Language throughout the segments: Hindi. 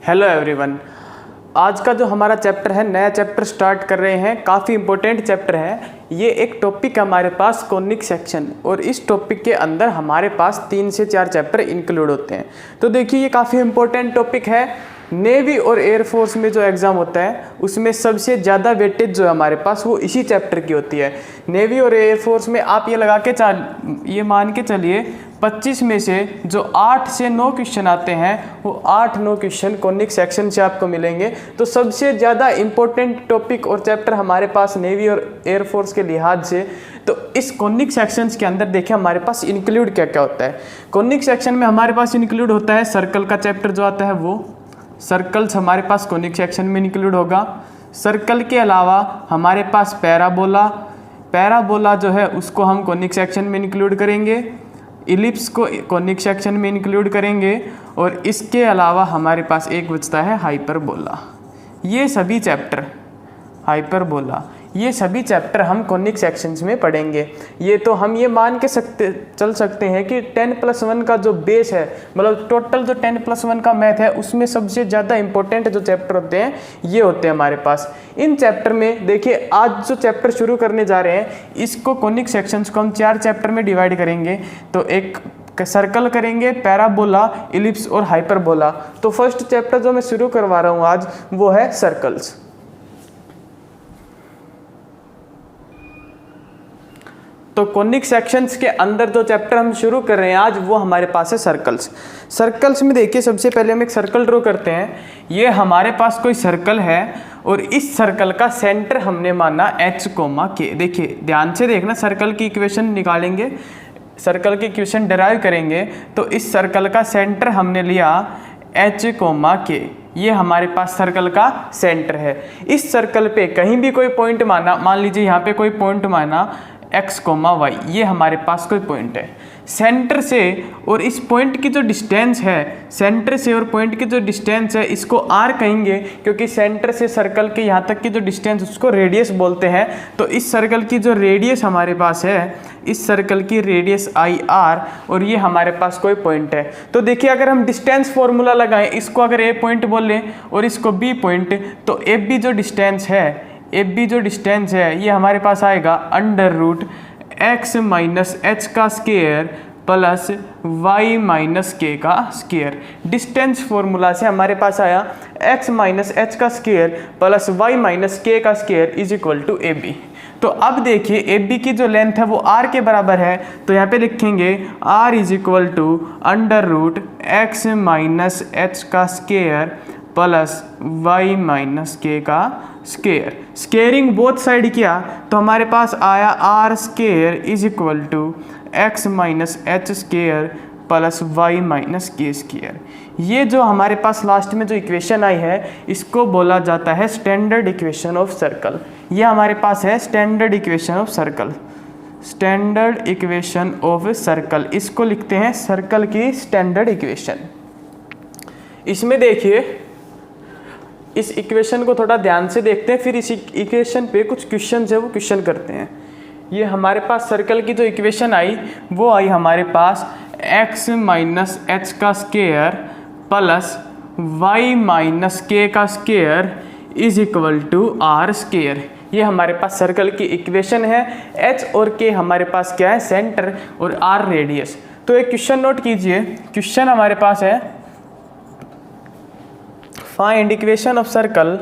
Hello everyone. आज का जो हमारा चैप्टर है, नया चैप्टर स्टार्ट कर रहे हैं, काफ़ी इंपॉर्टेंट चैप्टर है। ये एक टॉपिक है हमारे पास कॉनिक सेक्शन, और इस टॉपिक के अंदर हमारे पास 3 से 4 चैप्टर इंक्लूड होते हैं। तो देखिए ये काफ़ी इंपॉर्टेंट टॉपिक है। नेवी और एयरफोर्स में जो एग्ज़ाम होता है उसमें सबसे ज़्यादा वेटेज जो है हमारे पास वो इसी चैप्टर की होती है। नेवी और एयरफोर्स में आप ये मान के चलिए 25 में से जो 8 से 9 क्वेश्चन आते हैं वो 8-9 क्वेश्चन कॉनिक सेक्शन से आपको मिलेंगे। तो सबसे ज़्यादा इम्पोर्टेंट टॉपिक और चैप्टर हमारे पास नेवी और एयरफोर्स के लिहाज से। तो इस कॉनिक सेक्शंस के अंदर देखिए हमारे पास इंक्लूड क्या क्या होता है। कॉनिक सेक्शन में हमारे पास इंक्लूड होता है सर्कल का चैप्टर जो आता है, वो सर्कल्स हमारे पास कॉनिक सेक्शन में इंक्लूड होगा। सर्कल के अलावा हमारे पास पैराबोला जो है उसको हम कॉनिक सेक्शन में इंक्लूड करेंगे, इलिप्स को कॉनिक सेक्शन में इंक्लूड करेंगे, और इसके अलावा हमारे पास एक बचता है हाइपरबोला। ये सभी चैप्टर हम कॉनिक सेक्शंस में पढ़ेंगे। ये तो हम ये मान के चल सकते हैं कि 10+1 का जो बेस है, मतलब टोटल जो 10+1 का मैथ है उसमें सबसे ज़्यादा इंपॉर्टेंट जो चैप्टर होते हैं ये होते हैं हमारे पास। इन चैप्टर में देखिए आज जो चैप्टर शुरू करने जा रहे हैं इसको कॉनिक सेक्शंस को हम 4 चैप्टर में डिवाइड करेंगे। तो एक सर्कल करेंगे, पैराबोला, इलिप्स और हाइपरबोला। तो फर्स्ट चैप्टर जो मैं शुरू करवा रहा हूँ आज वो है सर्कल्स। तो कॉनिक सेक्शंस के अंदर जो चैप्टर हम शुरू कर रहे हैं आज वो हमारे पास है सर्कल्स। सर्कल्स में देखिए सबसे पहले हम एक सर्कल ड्रॉ करते हैं। ये हमारे पास कोई सर्कल है और इस सर्कल का सेंटर हमने माना h, देखिए ध्यान से देखना, सर्कल की इक्वेशन निकालेंगे, सर्कल की इक्वेशन डिराइव करेंगे। तो इस सर्कल का सेंटर हमने लिया h, ये हमारे पास सर्कल का सेंटर है। इस सर्कल पे कहीं भी कोई पॉइंट माना, मान लीजिए यहाँ पे कोई पॉइंट माना x, y, ये हमारे पास कोई पॉइंट है। सेंटर से और इस पॉइंट की जो डिस्टेंस है, सेंटर से और पॉइंट की जो डिस्टेंस है इसको r कहेंगे, क्योंकि सेंटर से सर्कल के यहाँ तक की जो डिस्टेंस उसको रेडियस बोलते हैं। तो इस सर्कल की जो रेडियस हमारे पास है, इस सर्कल की रेडियस IR, और ये हमारे पास कोई पॉइंट है। तो देखिए अगर हम डिस्टेंस फॉर्मूला लगाएं, इसको अगर A पॉइंट बोलें और इसको B पॉइंट, तो AB जो डिस्टेंस है ये हमारे पास आएगा √x - h का स्क्वायर प्लस y - k का स्क्वायर। डिस्टेंस फॉर्मूला से हमारे पास आया x - h का स्क्वायर प्लस y - k का square is equal to AB। तो अब देखिए AB की जो लेंथ है वो r के बराबर है, तो यहाँ पे लिखेंगे r is equal to √x - h का स्क्वायर प्लस y - k का स्क्वायर। स्क्वेयरिंग बोथ साइड किया तो हमारे पास आया r square is equal to x - h square plus y - k square. ये जो हमारे पास लास्ट में जो इक्वेशन आई है इसको बोला जाता है स्टैंडर्ड इक्वेशन ऑफ सर्कल। ये हमारे पास है स्टैंडर्ड इक्वेशन ऑफ सर्कल, इसको लिखते हैं सर्कल की स्टैंडर्ड इक्वेशन। इसमें देखिए इस इक्वेशन को थोड़ा ध्यान से देखते हैं, फिर इस इक्वेशन पे कुछ क्वेश्चन है वो क्वेश्चन करते हैं। ये हमारे पास सर्कल की जो इक्वेशन आई वो आई हमारे पास x - h का स्क्वायर प्लस y - k का square is equal to r square. ये हमारे पास सर्कल की इक्वेशन है। h और k हमारे पास क्या है, सेंटर, और r रेडियस। तो एक क्वेश्चन नोट कीजिए। क्वेश्चन हमारे पास है find equation of circle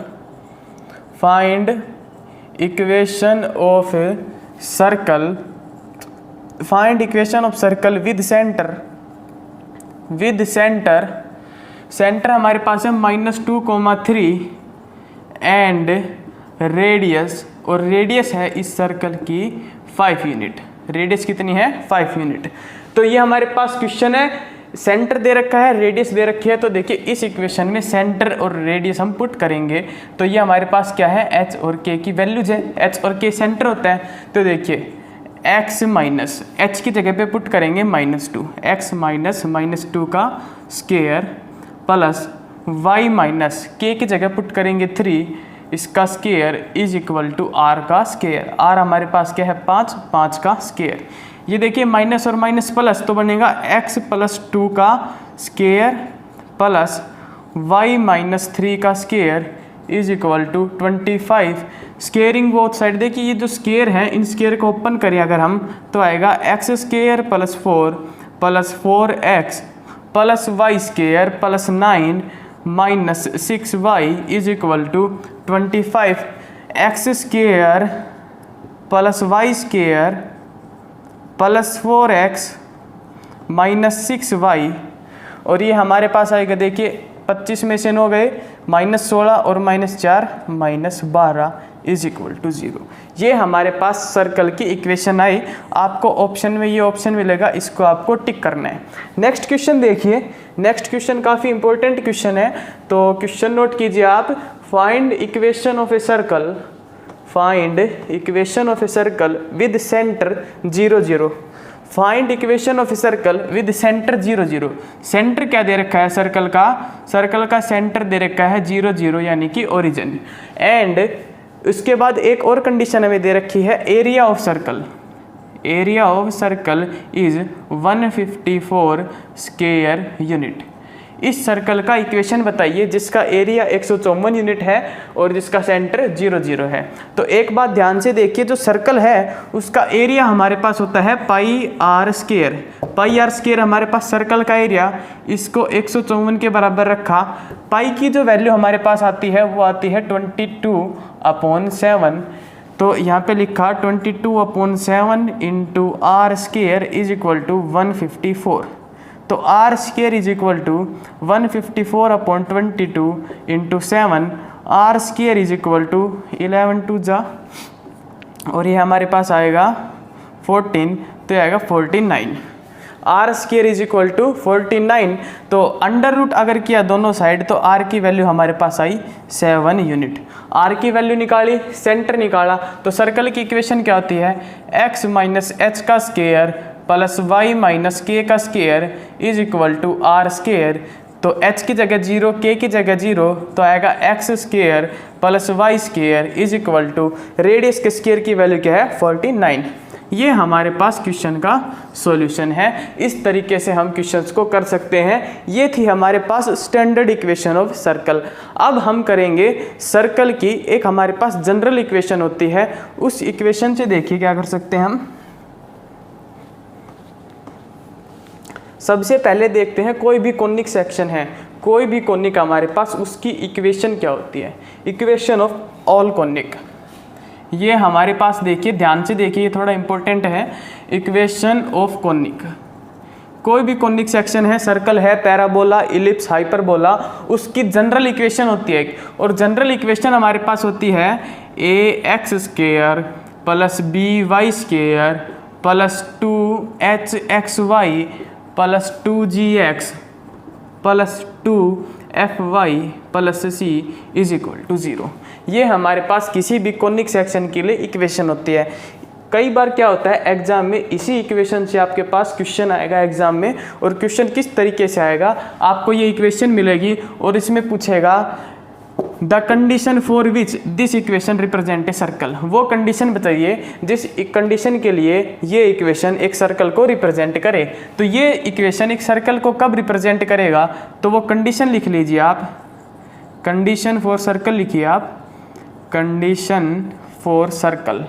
with centre हमारे पास है -2, 3 एंड रेडियस, और रेडियस है इस सर्कल की 5 यूनिट। रेडियस कितनी है, 5 यूनिट। तो ये हमारे पास क्वेश्चन है, सेंटर दे रखा है, रेडियस दे रखी है। तो देखिए इस इक्वेशन में सेंटर और रेडियस हम पुट करेंगे तो ये हमारे पास क्या है, h और k की वैल्यूज है। h और k सेंटर होता है। तो देखिए x - h की जगह पे पुट करेंगे -2, x -2 का स्क्वायर प्लस y - k की जगह पुट करेंगे 3, इसका square is equal to r का स्क्वायर। r हमारे पास क्या है, 5 का स्क्वायर। ये देखिए माइनस और माइनस प्लस तो बनेगा x + 2 का स्क्वायर प्लस y माइनस 3 का square is equal to 25। Squaring both side, देखिए ये जो स्केयर है इन स्केयर को ओपन करें अगर हम तो आएगा x square plus 4x plus y square plus 9 minus 6y is equal to 25। X square plus y square plus 4x minus 6y, और ये हमारे पास आएगा देखिए 25 में से 9 गए, -16 और -4 -12 इज इक्वल टू 0। ये हमारे पास सर्कल की इक्वेशन आई। आपको ऑप्शन में ये ऑप्शन मिलेगा, इसको आपको टिक करना है। नेक्स्ट क्वेश्चन देखिए, नेक्स्ट क्वेश्चन काफ़ी इंपॉर्टेंट क्वेश्चन है, तो क्वेश्चन नोट कीजिए आप। Find equation of a circle, find equation of a circle with centre 0 0। Find equation of a circle with centre 0 0। Centre क्या दे रखा है सर्कल का? सर्कल का सेंटर दे रखा है 0 0 यानी कि ओरिजिन। एंड उसके बाद एक और कंडीशन हमें दे रखी है, area of circle, area of circle is 154 square unit. इस सर्कल का इक्वेशन बताइए जिसका एरिया 154 यूनिट है और जिसका सेंटर 0 0 है। तो एक बात ध्यान से देखिए, जो सर्कल है उसका एरिया हमारे पास होता है pi r square. Pi r square हमारे पास सर्कल का एरिया, इसको 154 के बराबर रखा। पाई की जो वैल्यू हमारे पास आती है वो आती है 22/7। तो यहाँ पे लिखा 22/7 into r square is equal to 154। तो r square is equal to 154/22 into 7। R square is equal to 11 2 जा, और ये हमारे पास आएगा 14, तो ये आएगा 49। R square is equal to 49। तो अंडर रूट अगर किया दोनों साइड तो आर की वैल्यू हमारे पास आई 7 यूनिट। आर की वैल्यू निकाली, सेंटर निकाला, तो सर्कल की इक्वेशन क्या होती है? x माइनस एच का square plus y minus k का square is equal to r square. तो h की जगह 0, k की जगह 0, तो आएगा x square plus Y square is equal to radius के स्क्वायर की वैल्यू क्या है? 49। ये हमारे पास क्वेश्चन का सॉल्यूशन है। इस तरीके से हम क्वेश्चंस को कर सकते हैं। ये थी हमारे पास स्टैंडर्ड इक्वेशन ऑफ सर्कल। अब हम करेंगे सर्कल की एक हमारे पास जनरल इक्वेशन होती है, उस इक्वेशन से देखिए क्या कर सकते हैं हम। सबसे पहले देखते हैं कोई भी कोनिक सेक्शन है, कोई भी कोनिक हमारे पास, उसकी इक्वेशन क्या होती है? Equation of all conic. ये हमारे पास देखिए, ध्यान से देखिए, ये थोड़ा इंपॉर्टेंट है। इक्वेशन ऑफ कोनिक, कोई भी कोनिक सेक्शन है, सर्कल है, पैराबोला, इलिप्स, हाइपरबोला, उसकी जनरल इक्वेशन होती है। और जनरल इक्वेशन हमारे पास होती है ax square plus by square plus 2hxy plus 2gx plus 2fy plus c is equal to 0। ये हमारे पास किसी भी कोनिक सेक्शन के लिए इक्वेशन होती है। कई बार क्या होता है एग्जाम में, इसी इक्वेशन से आपके पास क्वेश्चन आएगा एग्जाम में, और क्वेश्चन किस तरीके से आएगा, आपको ये इक्वेशन मिलेगी और इसमें पूछेगा the condition for which this equation represent a circle. वो कंडीशन बताइए जिस कंडीशन के लिए ये इक्वेशन एक सर्कल को रिप्रेजेंट करे। तो ये इक्वेशन एक सर्कल को कब रिप्रेजेंट करेगा, तो वो कंडीशन लिख लीजिए आप, कंडीशन फॉर सर्कल लिखिए आप, कंडीशन फॉर सर्कल।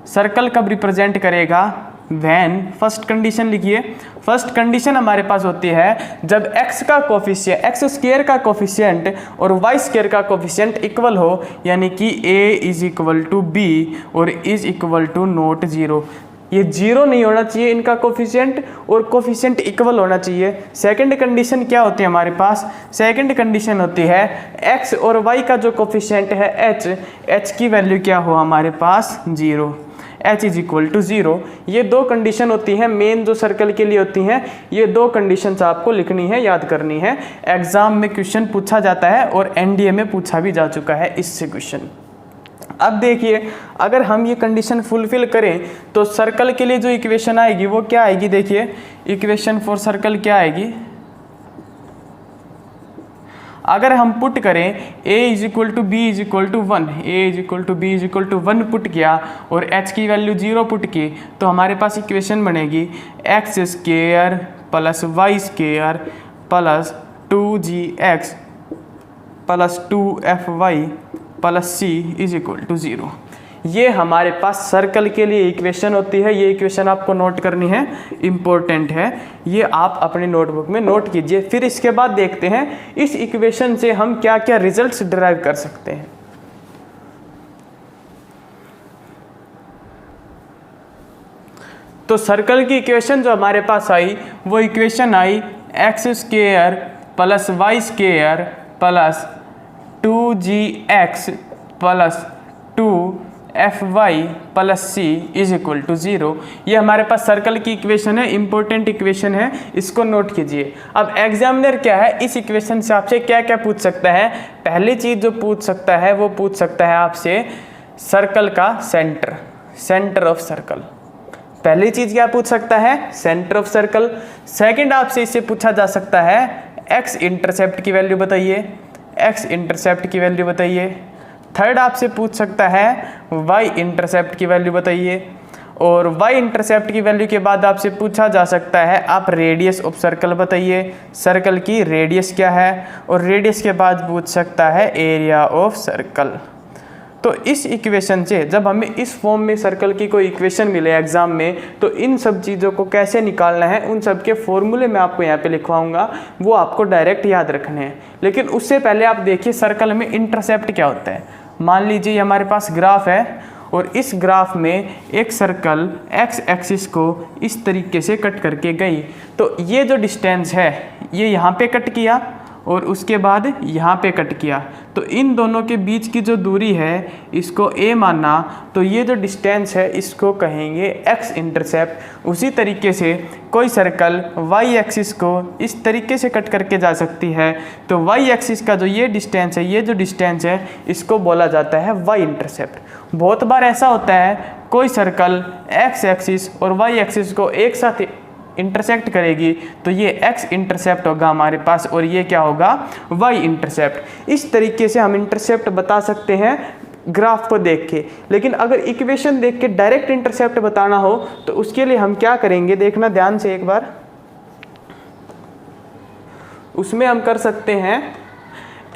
सर्कल कब रिप्रेजेंट करेगा? वैन, फर्स्ट कंडीशन लिखिए। फर्स्ट कंडीशन हमारे पास होती है जब x का कोफिशिएंट, x स्क्वायर का कोफिशिएंट और y स्क्वायर का कोफिशिएंट इक्वल हो, यानी कि a is equal to b और इज इक्वल टू नॉट 0। ये 0 नहीं होना चाहिए इनका कोफिशिएंट, और कोफिशिएंट इक्वल होना चाहिए। सेकंड कंडीशन क्या होती है हमारे पास? सेकंड कंडीशन होती है x और y का जो कोफिशिएंट है h की वैल्यू क्या हो हमारे पास? 0, h इज इक्वल टू 0। ये दो कंडीशन होती हैं मेन जो सर्कल के लिए होती हैं। ये दो कंडीशंस आपको लिखनी है, याद करनी है। एग्जाम में क्वेश्चन पूछा जाता है और एनडीए में पूछा भी जा चुका है इससे क्वेश्चन। अब देखिए, अगर हम ये कंडीशन फुलफिल करें तो सर्कल के लिए जो इक्वेशन आएगी वो क्या आएगी? देखिए, इक्वेशन फॉर सर्कल क्या आएगी? अगर हम पुट करें a is equal to b is equal to 1, a is equal to b is equal to 1 put किया और h की वैल्यू 0 पुट की, तो हमारे पास इक्वेशन बनेगी x square plus Y square plus 2gx plus 2fy plus C is equal to 0। ये हमारे पास सर्कल के लिए इक्वेशन होती है। ये इक्वेशन आपको नोट करनी है, इम्पोर्टेंट है, ये आप अपनी नोटबुक में नोट कीजिए। फिर इसके बाद देखते हैं इस इक्वेशन से हम क्या क्या रिजल्ट्स डिराइव कर सकते हैं। तो सर्कल की इक्वेशन जो हमारे पास आई वो इक्वेशन आई x square plus Y square plus 2gx plus 2fy plus C is equal to 0। ये हमारे पास सर्कल की इक्वेशन है, इंपॉर्टेंट इक्वेशन है, इसको नोट कीजिए। अब एग्जामिनर क्या है, इस इक्वेशन से आपसे क्या क्या पूछ सकता है। पहली चीज़ जो पूछ सकता है वो पूछ सकता है आपसे सर्कल का सेंटर, सेंटर ऑफ सर्कल। पहली चीज़ क्या पूछ सकता है, सेंटर ऑफ सर्कल। सेकंड आपसे इससे पूछा जा सकता है एक्स इंटरसेप्ट की वैल्यू बताइए, एक्स इंटरसेप्ट की वैल्यू बताइए। थर्ड आपसे पूछ सकता है वाई इंटरसेप्ट की वैल्यू बताइए। और वाई इंटरसेप्ट की वैल्यू के बाद आपसे पूछा जा सकता है आप रेडियस ऑफ सर्कल बताइए, सर्कल की रेडियस क्या है। और रेडियस के बाद पूछ सकता है एरिया ऑफ सर्कल। तो इस इक्वेशन से जब हमें इस फॉर्म में सर्कल की कोई इक्वेशन मिले एग्जाम में, तो इन सब चीज़ों को कैसे निकालना है उन सब के फॉर्मूले मैं आपको यहाँ पे लिखवाऊंगा, वो आपको डायरेक्ट याद रखने हैं। लेकिन उससे पहले आप देखिए सर्कल में इंटरसेप्ट क्या होता है। मान लीजिए हमारे पास ग्राफ है और इस ग्राफ में एक सर्कल एक्स एक्सिस को इस तरीके से कट करके गई। तो ये जो डिस्टेंस है ये यहाँ पे कट किया और उसके बाद यहाँ पे कट किया, तो इन दोनों के बीच की जो दूरी है इसको a माना, तो ये जो डिस्टेंस है इसको कहेंगे x इंटरसेप्ट। उसी तरीके से कोई सर्कल y एक्सिस को इस तरीके से कट करके जा सकती है, तो y एक्सिस का जो ये डिस्टेंस है, ये जो डिस्टेंस है इसको बोला जाता है y इंटरसेप्ट। बहुत बार ऐसा होता है कोई सर्कल x एक्सिस और y एक्सिस को एक साथ इंटरसेक्ट करेगी, तो ये x इंटरसेप्ट होगा हमारे पास और ये क्या होगा, y इंटरसेप्ट। इस तरीके से हम इंटरसेप्ट बता सकते हैं ग्राफ को देख के। लेकिन अगर इक्वेशन देख के डायरेक्ट इंटरसेप्ट बताना हो तो उसके लिए हम क्या करेंगे, देखना ध्यान से एक बार। उसमें हम कर सकते हैं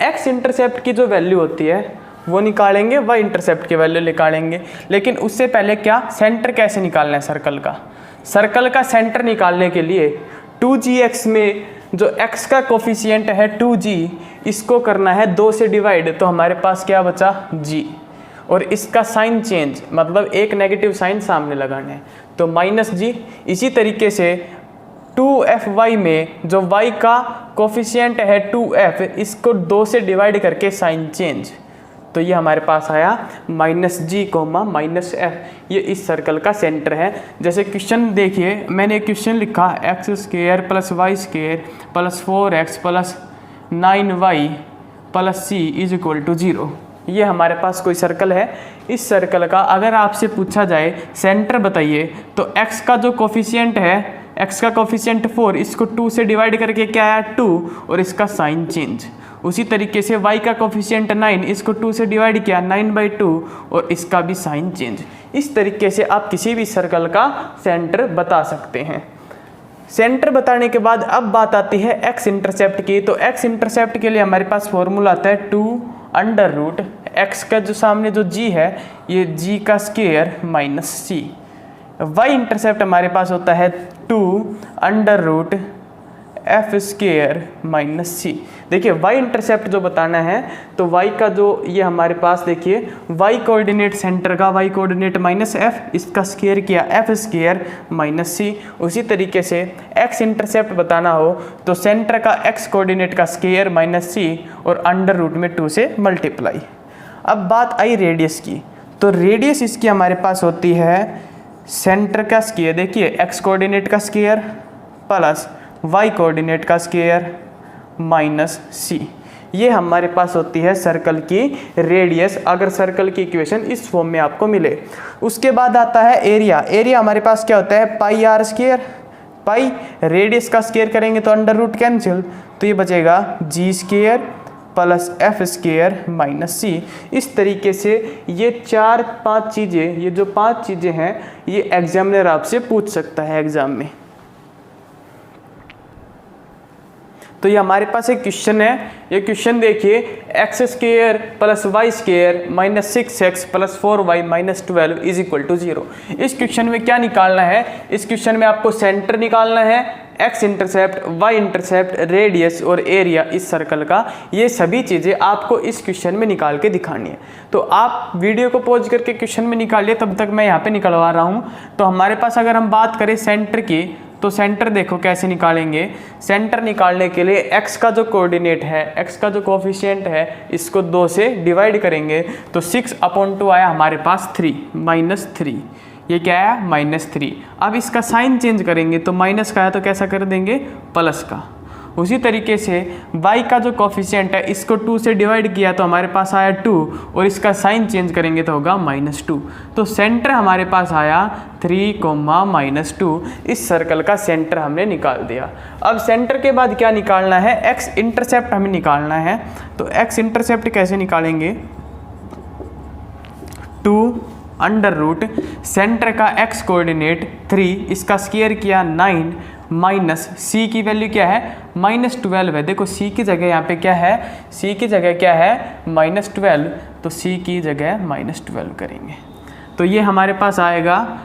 x इंटरसेप्ट की जो वैल्यू होती है वो निकालेंगे, y इंटरसेप्ट की वैल्यू निकालेंगे। लेकिन उससे पहले क्या, सेंटर कैसे निकालना है सर्कल का। सर्कल का सेंटर निकालने के लिए 2gx में जो x का कोफिशिएंट है 2g, इसको करना है 2 से डिवाइड, तो हमारे पास क्या बचा g। और इसका साइन चेंज मतलब एक नेगेटिव साइन सामने लगाना है, तो -g। इसी तरीके से 2fy में जो y का कोफिशिएंट है 2f, इसको 2 से डिवाइड करके साइन चेंज, तो ये हमारे पास आया -g, -f। ये इस सर्कल का सेंटर है। जैसे क्वेश्चन देखिए, मैंने एक क्वेश्चन लिखा x square plus Y square plus 4x plus 9y plus c is equal to 0। ये हमारे पास कोई सर्कल है। इस सर्कल का अगर आपसे पूछा जाए सेंटर बताइए, तो x का जो कोफिशिएंट है, x का कोफिशिएंट 4, इसको 2 से डिवाइड करके क्या आया 2 और इसका साइन चेंज। उसी तरीके से y का कोफिशिएंट 9, इसको 2 से डिवाइड किया 9/2 और इसका भी साइन चेंज। इस तरीके से आप किसी भी सर्कल का सेंटर बता सकते हैं। सेंटर बताने के बाद अब बात आती है x इंटरसेप्ट की। तो x इंटरसेप्ट के लिए हमारे पास फॉर्मूला आता है 2 x का जो सामने जो g है ये g का square minus c। y intercept हमारे पास होता है 2 f स्क्वायर माइनस सी। देखिए y इंटरसेप्ट जो बताना है, तो y का जो ये हमारे पास देखिए y कोऑर्डिनेट सेंटर का y कोऑर्डिनेट -f, इसका स्क्वायर किया f स्क्वायर माइनस सी। उसी तरीके से x इंटरसेप्ट बताना हो तो सेंटर का x कोऑर्डिनेट का स्क्वायर माइनस सी और √ में 2 से मल्टीप्लाई। अब बात आई रेडियस की, तो रेडियस इसकी हमारे पास होती है सेंटर का स्क्वायर, देखिए x कोऑर्डिनेट का स्क्वायर प्लस y कोऑर्डिनेट का स्क्वायर माइनस c। ये हमारे पास होती है सर्कल की रेडियस, अगर सर्कल की इक्वेशन इस फॉर्म में आपको मिले। उसके बाद आता है एरिया। एरिया हमारे पास क्या होता है πr²। पाई रेडियस का स्क्वायर करेंगे तो √ कैंसिल, तो ये बचेगा g² plus f² minus c। इस तरीके से ये 4-5 चीज़ें, ये जो 5 चीज़ें हैं ये एग्जामिनर आपसे पूछ सकता है एग्जाम में। तो ये हमारे पास एक क्वेश्चन है। ये क्वेश्चन देखिए, x square plus Y square minus 6x plus 4y minus 12 is equal to 0। इस क्वेश्चन में क्या निकालना है? इस क्वेश्चन में आपको सेंटर निकालना है, x intercept, y intercept, radius और एरिया इस सर्कल का। ये सभी चीज़ें आपको इस क्वेश्चन में निकाल के दिखानी है। तो आप वीडियो को पॉज करके क्वेश्चन में निकालिए, तब तक मैं यहाँ पे निकलवा रहा हूँ। तो हमारे पास अगर हम बात करें सेंटर की, तो सेंटर देखो कैसे निकालेंगे। सेंटर निकालने के लिए x का जो कोऑर्डिनेट है, x का जो कोफिशिएंट है, इसको 2 से डिवाइड करेंगे तो 6/2 आया हमारे पास 3 -3। ये क्या आया? -3। अब इसका साइन चेंज करेंगे तो माइनस का है तो कैसा कर देंगे? प्लस का। उसी तरीके से y का जो कोफिशिएंट है, इसको 2 से डिवाइड किया तो हमारे पास आया 2 और इसका साइन चेंज करेंगे तो होगा -2। तो सेंटर हमारे पास आया 3, -2। इस सर्कल का सेंटर हमने निकाल दिया। अब सेंटर के बाद क्या निकालना है? x इंटरसेप्ट हमें निकालना है। तो x इंटरसेप्ट कैसे निकालेंगे? 2 सेंटर का x कोऑर्डिनेट 3, इसका स्क्वायर किया 9 माइनस c की वैल्यू क्या है? -12 है। देखो c की जगह यहाँ पे क्या है? c की जगह क्या है? -12, तो c की जगह -12 करेंगे तो ये हमारे पास आएगा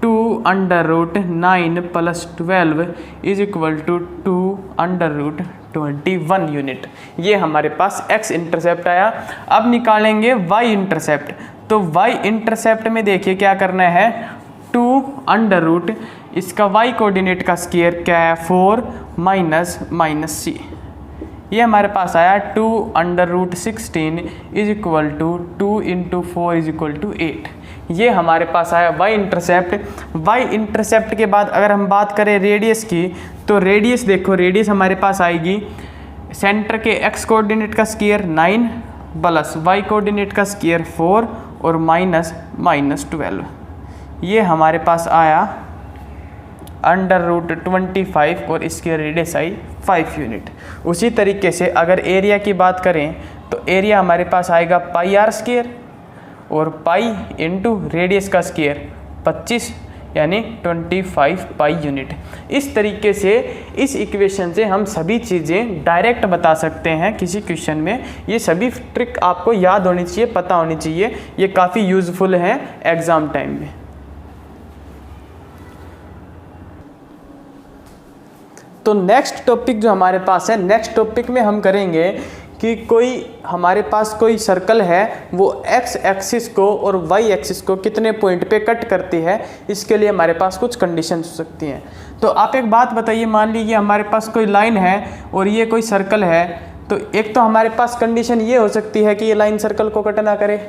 2√9 + 12 इज इक्वल टू 2√21 यूनिट। ये हमारे पास x इंटरसेप्ट आया। अब निकालेंगे y इंटरसेप्ट। तो y इंटरसेप्ट में देखिए क्या करना है? 2 इसका y कोऑर्डिनेट का स्क्वायर क्या है? 4 माइनस c। ये हमारे पास आया 2√16 is equal to 2 × 4 is equal to 8। ये हमारे पास आया y इंटरसेप्ट। y इंटरसेप्ट के बाद अगर हम बात करें रेडियस की, तो रेडियस देखो, रेडियस हमारे पास आएगी सेंटर के x कोऑर्डिनेट का स्क्वायर 9 प्लस y कोऑर्डिनेट का स्क्वायर 4 और -12। ये हमारे पास आया √25 और इसकी रेडियस आई 5 यूनिट। उसी तरीके से अगर एरिया की बात करें तो एरिया हमारे पास आएगा πr² और पाई इंटू रेडियस का स्क्वायर 25 यानी 25 पाई यूनिट। इस तरीके से इस इक्वेशन से हम सभी चीज़ें डायरेक्ट बता सकते हैं किसी क्वेश्चन में। ये सभी ट्रिक आपको याद होनी चाहिए, पता होनी चाहिए। ये काफ़ी यूज़फुल है एग्ज़ाम टाइम में। तो नेक्स्ट टॉपिक जो हमारे पास है, नेक्स्ट टॉपिक में हम करेंगे कि कोई हमारे पास कोई सर्कल है, वो x एक्सिस को और y एक्सिस को कितने पॉइंट पे कट करती है। इसके लिए हमारे पास कुछ कंडीशंस हो सकती हैं। तो आप एक बात बताइए, मान लीजिए हमारे पास कोई लाइन है और ये कोई सर्कल है, तो एक तो हमारे पास कंडीशन ये हो सकती है कि ये लाइन सर्कल को कट ना करे।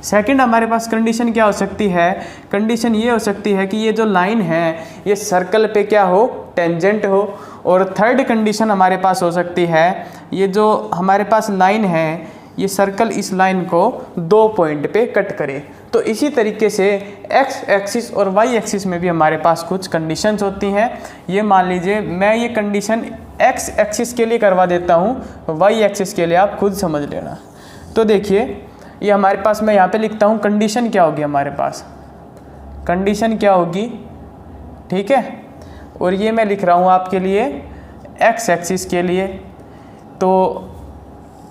सेकंड हमारे पास कंडीशन क्या हो सकती है? कंडीशन ये हो सकती है कि ये जो लाइन है ये सर्कल पे क्या हो? टेंजेंट हो। और थर्ड कंडीशन हमारे पास हो सकती है, ये जो हमारे पास लाइन है ये सर्कल इस लाइन को 2 पॉइंट पे कट करे। तो इसी तरीके से x एक्सिस और y एक्सिस में भी हमारे पास कुछ कंडीशंस होती हैं। ये मान लीजिए मैं ये कंडीशन x एक्सिस के लिए करवा देता हूँ, y एक्सिस के लिए आप खुद समझ लेना। तो देखिए ये हमारे पास, मैं यहाँ पे लिखता हूँ कंडीशन क्या होगी हमारे पास, कंडीशन क्या होगी, ठीक है। और ये मैं लिख रहा हूँ आपके लिए x एक्सिस के लिए। तो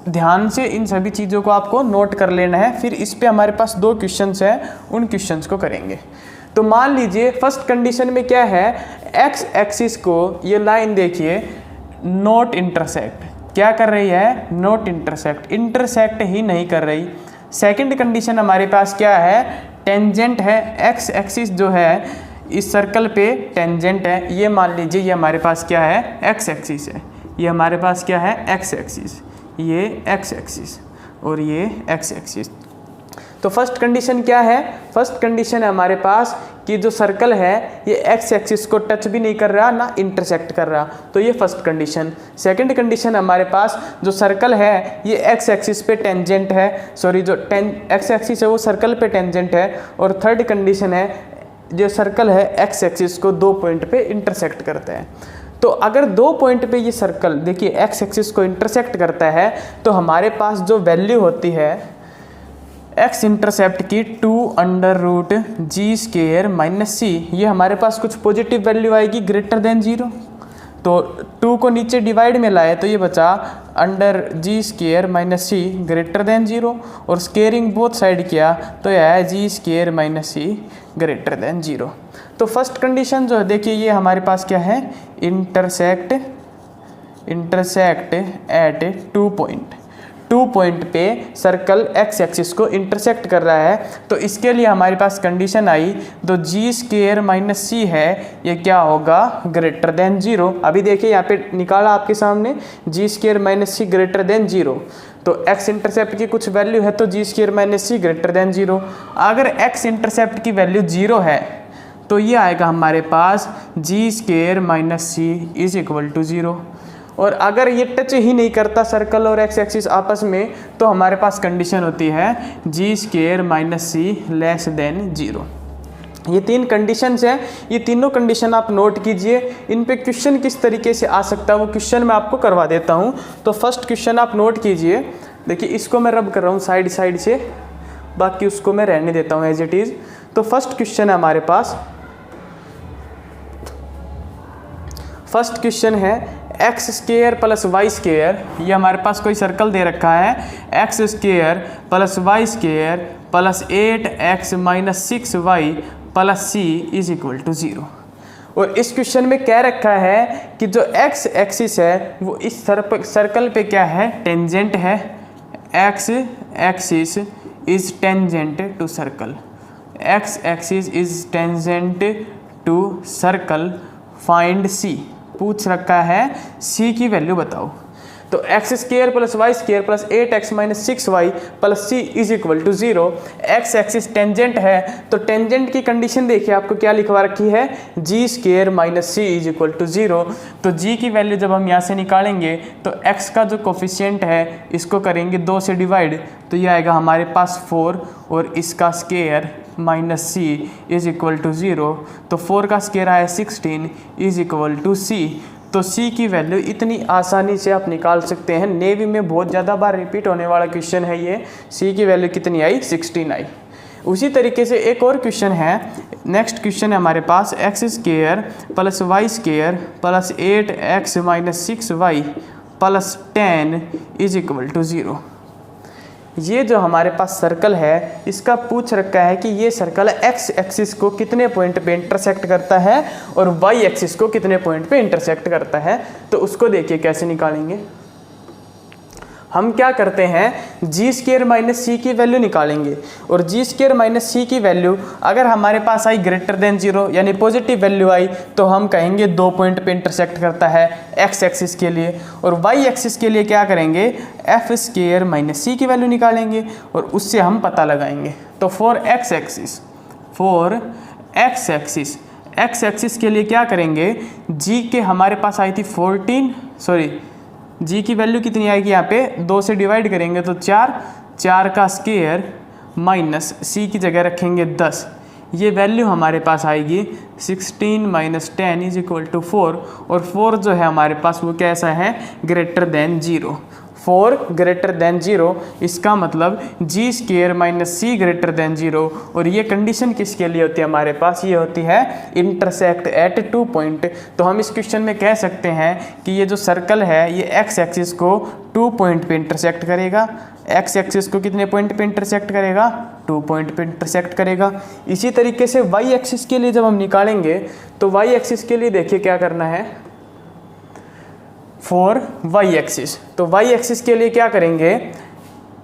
ध्यान से इन सभी चीज़ों को आपको नोट कर लेना है। फिर इस पे हमारे पास 2 क्वेश्चंस हैं, उन क्वेश्चंस को करेंगे। तो मान लीजिए फर्स्ट कंडीशन में क्या है, x एक्सिस को ये लाइन देखिए नॉट इंटरसेक्ट, क्या कर रही है? नॉट इंटरसेक्ट, इंटरसेक्ट ही नहीं कर रही। सेकंड कंडीशन हमारे पास क्या है? टेंजेंट है। x एक्सिस जो है इस सर्कल पे टेंजेंट है। ये मान लीजिए ये हमारे पास क्या है? x एक्सिस है। ये हमारे पास क्या है? x एक्सिस, ये x एक्सिस और ये x एक्सिस। तो फर्स्ट कंडीशन क्या है? फर्स्ट कंडीशन है हमारे पास कि जो सर्कल है ये x एक्सिस को टच भी नहीं कर रहा ना इंटरसेक्ट कर रहा, तो ये फर्स्ट कंडीशन। सेकंड कंडीशन हमारे पास जो सर्कल है ये x एक्सिस पे टेंजेंट है, सॉरी जो x एक्सिस है वो सर्कल पे टेंजेंट है। और थर्ड कंडीशन है जो सर्कल है x एक्सिस को 2 पॉइंट पे इंटरसेक्ट करता है। तो अगर 2 पॉइंट पे ये सर्कल देखिए x एक्सिस को इंटरसेक्ट करता है तो हमारे पास जो वैल्यू होती है x इंटरसेप्ट की 2√g² - c, ये हमारे पास कुछ पॉजिटिव वैल्यू आएगी ग्रेटर देन 0। तो 2 को नीचे डिवाइड में लाए तो ये बचा अंडर जी स्क्वायर माइनस सी ग्रेटर देन 0, और स्केयरिंग बोथ साइड किया तो यह है जी स्क्वायर माइनस सी ग्रेटर देन 0। तो फर्स्ट कंडीशन जो है देखिए ये हमारे पास क्या है, इंटरसेक्ट एट 2 पॉइंट पे सर्कल एक्स एक्सिस को इंटरसेक्ट कर रहा है। तो इसके लिए हमारे पास कंडीशन आई तो जी स्क्वायर माइनस सी है ये क्या होगा, ग्रेटर देन 0। अभी देखिए यहाँ पे निकाला आपके सामने जी स्क्वायर माइनस सी ग्रेटर देन 0, तो एक्स इंटरसेप्ट की कुछ वैल्यू है तो जी स्क्वायर माइनस सी ग्रेटर देन 0। अगर एक्स इंटरसेप्ट की वैल्यू 0 है तो ये आएगा हमारे पास g square minus c is equal to 0। और अगर ये टच ही नहीं करता सर्कल और एक्स एक्सिस आपस में तो हमारे पास कंडीशन होती है g square minus c less than 0। ये 3 कंडीशंस हैं, ये तीनों कंडीशन आप नोट कीजिए। इन पे क्वेश्चन किस तरीके से आ सकता है वो क्वेश्चन मैं आपको करवा देता हूँ। तो फर्स्ट क्वेश्चन आप नोट कीजिए। देखिए इसको मैं रब कर रहा हूँ साइड से, बाकी उसको मैं रहने देता हूँ एज इट इज़। तो फर्स्ट क्वेश्चन है हमारे पास, फर्स्ट क्वेश्चन है x square plus Y square, ये हमारे पास कोई सर्कल दे रखा है, x square plus Y square plus 8x minus 6y plus C is equal to 0। और इस क्वेश्चन में क्या रखा है कि जो एक्स एक्सिस है वो इस सर्कल पे क्या है, टेंजेंट है। X axis is tangent to circle, X axis is tangent to circle, find C. पूछ रखा है सी की वैल्यू बताओ। तो X square plus Y square plus 8x minus 6y plus C is equal to 0। X axis tangent है तो टेंजेंट की कंडीशन देखिए आपको क्या लिखवा रखी है, g square minus c is equal to 0। तो जी की वैल्यू जब हम यहाँ से निकालेंगे तो एक्स का जो कोफिशिएंट है इसको करेंगे 2 से डिवाइड तो ये आएगा हमारे पास 4 और इसका square minus c is equal to 0। तो 4 का स्क्वायर आया 16 इज इक्वल टू सी। तो सी की वैल्यू इतनी आसानी से आप निकाल सकते हैं। नेवी में बहुत ज़्यादा बार रिपीट होने वाला क्वेश्चन है ये। सी की वैल्यू कितनी आई, 16 आई। उसी तरीके से एक और क्वेश्चन है, नेक्स्ट क्वेश्चन है हमारे पास x square plus Y square plus 8x minus 6y plus 10 is equal to 0। ये जो हमारे पास सर्कल है इसका पूछ रखा है कि ये सर्कल एक्स एक्सिस को कितने पॉइंट पे इंटरसेक्ट करता है और वाई एक्सिस को कितने पॉइंट पे इंटरसेक्ट करता है। तो उसको देखिए कैसे निकालेंगे। हम क्या करते हैं, जी स्क्वायर माइनस सी की वैल्यू निकालेंगे और जी स्क्वायर माइनस सी की वैल्यू अगर हमारे पास आई ग्रेटर देन 0 यानी पॉजिटिव वैल्यू आई तो हम कहेंगे 2 पॉइंट पे इंटरसेक्ट करता है एक्स एक्सिस के लिए। और वाई एक्सिस के लिए क्या करेंगे, एफ स्क्वायर माइनस सी की वैल्यू निकालेंगे और उससे हम पता लगाएंगे। तो फॉर एक्स एक्सिस के लिए क्या करेंगे, जी के हमारे पास आई थी 14 जी की वैल्यू कितनी आएगी, यहाँ पे 2 से डिवाइड करेंगे तो 4 का स्क्वायर माइनस सी की जगह रखेंगे 10। ये वैल्यू हमारे पास आएगी 16 माइनस 10 इज इक्वल टू 4। और 4 जो है हमारे पास वो कैसा है, ग्रेटर देन 0। 4 ग्रेटर देन 0 इसका मतलब जी स्क्वायर माइनस सी ग्रेटर देन 0। और ये कंडीशन किसके लिए होती है हमारे पास, ये होती है इंटरसेक्ट एट 2 पॉइंट। तो हम इस क्वेश्चन में कह सकते हैं कि ये जो सर्कल है ये एक्स एक्सिस को 2 पॉइंट पे इंटरसेक्ट करेगा। एक्स एक्सिस को कितने पॉइंट पे इंटरसेक्ट करेगा, 2 पॉइंट पे इंटरसेक्ट करेगा। इसी तरीके से वाई एक्सिस के लिए जब हम निकालेंगे तो वाई एक्सिस के लिए देखिए क्या करना है, फॉर वाई एक्सिस। तो वाई एक्सिस के लिए क्या करेंगे,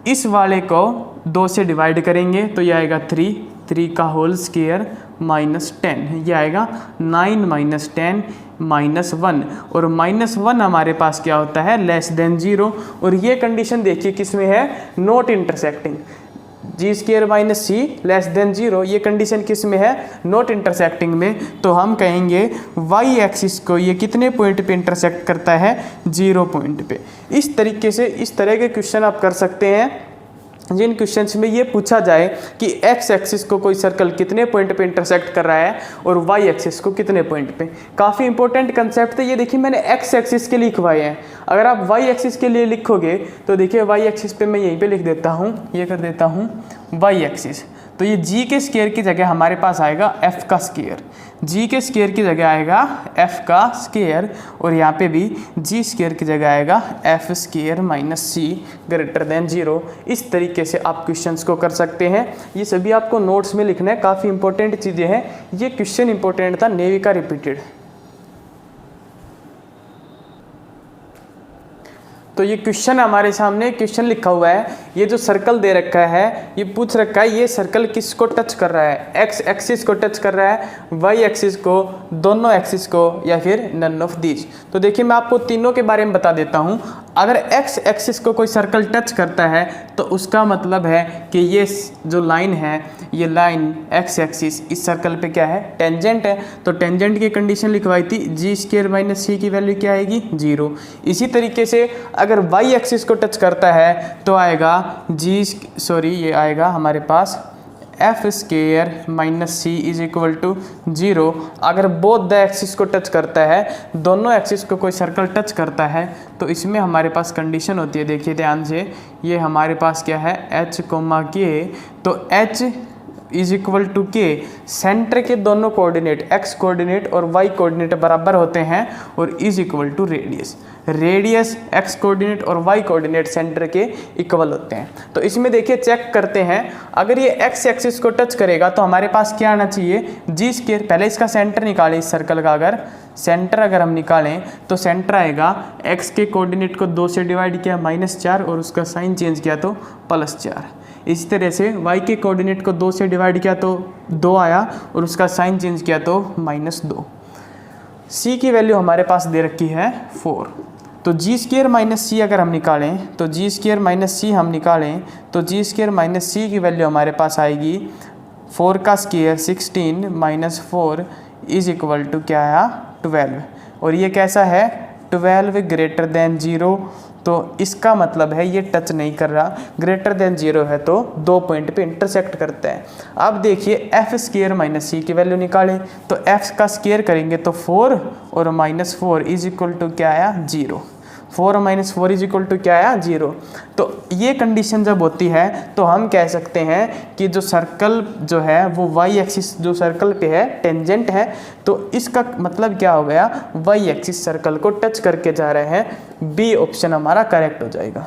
इस वाले को 2 से डिवाइड करेंगे तो ये आएगा 3 का होल स्क्वायर माइनस 10, ये आएगा 9 माइनस 10 माइनस 1। और माइनस 1 हमारे पास क्या होता है, लेस देन 0। और ये कंडीशन देखिए किस में है, not intersecting. G square minus c less than 0 ये कंडीशन किस में है, नॉट इंटरसेक्टिंग में। तो हम कहेंगे वाई एक्सिस को ये कितने पॉइंट पे इंटरसेक्ट करता है, 0 पॉइंट पे। इस तरीके से इस तरह के क्वेश्चन आप कर सकते हैं जिन क्वेश्चंस में ये पूछा जाए कि एक्स एक्सिस को कोई सर्कल कितने पॉइंट पे इंटरसेक्ट कर रहा है और वाई एक्सिस को कितने पॉइंट पे। काफ़ी इंपॉर्टेंट कंसेप्ट है ये। देखिए मैंने एक्स एक्सिस के लिए लिखवाए हैं, अगर आप वाई एक्सिस के लिए लिखोगे तो देखिए वाई एक्सिस पे मैं यहीं पे लिख देता हूँ, ये कर देता हूँ वाई एक्सिस। तो ये जी के स्क्वायर की जगह हमारे पास आएगा एफ का स्क्वायर, जी के स्क्वायर की जगह आएगा एफ का स्क्वायर, और यहाँ पे भी जी स्क्वायर की जगह आएगा एफ स्क्वायर माइनस सी ग्रेटर देन 0। इस तरीके से आप क्वेश्चंस को कर सकते हैं। ये सभी आपको नोट्स में लिखना है, काफ़ी इंपॉर्टेंट चीज़ें हैं। ये क्वेश्चन इंपॉर्टेंट था, नेवी का रिपीटेड। तो ये क्वेश्चन हमारे सामने क्वेश्चन लिखा हुआ है, ये जो सर्कल दे रखा है, ये पूछ रखा है ये सर्कल किसको टच कर रहा है, एक्स एक्सिस को टच कर रहा है, वाई एक्सिस को, दोनों एक्सिस को, या फिर नन ऑफ दीज। तो देखिए मैं आपको तीनों के बारे में बता देता हूँ। अगर एक्स एक्सिस को कोई सर्कल टच करता है तो उसका मतलब है कि ये जो लाइन है, ये लाइन एक्स एक्सिस इस सर्कल पे क्या है, टेंजेंट है। तो टेंजेंट की कंडीशन लिखवाई थी, जी स्क्वायर माइनस सी की वैल्यू क्या आएगी, 0। इसी तरीके से अगर वाई एक्सिस को टच करता है तो आएगा ये आएगा हमारे पास f square minus c is equal to 0। अगर बोथ द एक्सिस को टच करता है, दोनों एक्सिस को कोई सर्कल टच करता है, तो इसमें हमारे पास कंडीशन होती है, देखिए ध्यान से, ये हमारे पास क्या है, एच कोमा के। तो h is equal to k, centre के दोनों कोऑर्डिनेट एक्स कोऑर्डिनेट और वाई कोऑर्डिनेट बराबर होते हैं, और is equal to radius, radius x coordinate और वाई कोऑर्डिनेट सेंटर के इक्वल होते हैं। तो इसमें देखिए चेक करते हैं, अगर ये एक्स एक्सिस को टच करेगा तो हमारे पास क्या आना चाहिए, जी स्क्वायर। पहले इसका सेंटर निकालें, इस सर्कल का अगर सेंटर हम निकालें तो सेंटर आएगा, एक्स के कोऑर्डिनेट को 2 से डिवाइड किया -4 और उसका साइन चेंज किया तो +4। इसी तरह से y के कोऑर्डिनेट को 2 से डिवाइड किया तो 2 आया और उसका साइन चेंज किया तो -2। c की वैल्यू हमारे पास दे रखी है 4। तो जी स्क्वायर माइनस सी अगर हम निकालें तो जी स्क्वायर माइनस सी हम निकालें तो जी स्क्वायर माइनस सी की वैल्यू हमारे पास आएगी 4 का square 16 minus 4 is equal to क्या आया 12। और ये कैसा है 12 ग्रेटर देन 0। तो इसका मतलब है ये टच नहीं कर रहा, ग्रेटर देन 0 है तो 2 पॉइंट पे इंटरसेक्ट करता है। अब देखिए एफ स्क्वायर माइनस सी की वैल्यू निकालें तो एफ का स्क्वायर करेंगे तो 4 और -4 इज इक्वल टू क्या आया 0। 4 माइनस 4 इज इक्वल टू क्या आया 0। तो ये कंडीशन जब होती है तो हम कह सकते हैं कि जो सर्कल जो है वो वाई एक्सिस जो सर्कल पे है टेंजेंट है। तो इसका मतलब क्या हो गया, वाई एक्सिस सर्कल को टच करके जा रहे हैं। बी ऑप्शन हमारा करेक्ट हो जाएगा।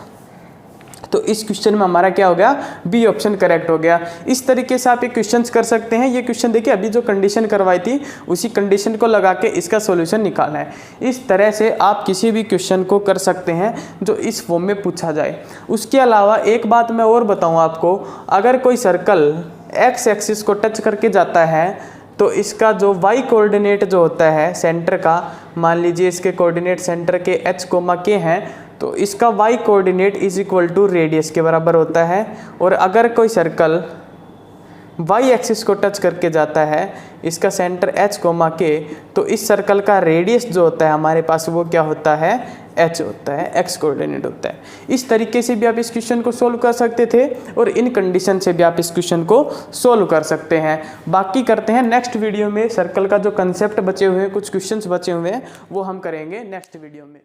तो इस क्वेश्चन में हमारा क्या हो गया, बी ऑप्शन करेक्ट हो गया। इस तरीके से आप ये क्वेश्चंस कर सकते हैं। ये क्वेश्चन देखिए अभी जो कंडीशन करवाई थी उसी कंडीशन को लगा के इसका सॉल्यूशन निकालना है। इस तरह से आप किसी भी क्वेश्चन को कर सकते हैं जो इस फॉर्म में पूछा जाए। उसके अलावा एक बात मैं और बताऊँ आपको, अगर कोई सर्कल एक्स एक्सिस को टच करके जाता है तो इसका जो वाई कोऑर्डिनेट जो होता है सेंटर का, मान लीजिए इसके कोऑर्डिनेट सेंटर के h, k हैं, तो इसका y coordinate is equal to radius के बराबर होता है। और अगर कोई सर्कल y एक्सिस को टच करके जाता है, इसका सेंटर h, k, तो इस सर्कल का रेडियस जो होता है हमारे पास वो क्या होता है, h होता है, x कोऑर्डिनेट होता है। इस तरीके से भी आप इस क्वेश्चन को सोल्व कर सकते थे और इन कंडीशन से भी आप इस क्वेश्चन को सोल्व कर सकते हैं। बाकी करते हैं नेक्स्ट वीडियो में, सर्कल का जो कंसेप्ट बचे हुए हैं, कुछ क्वेश्चंस बचे हुए हैं वो हम करेंगे नेक्स्ट वीडियो में।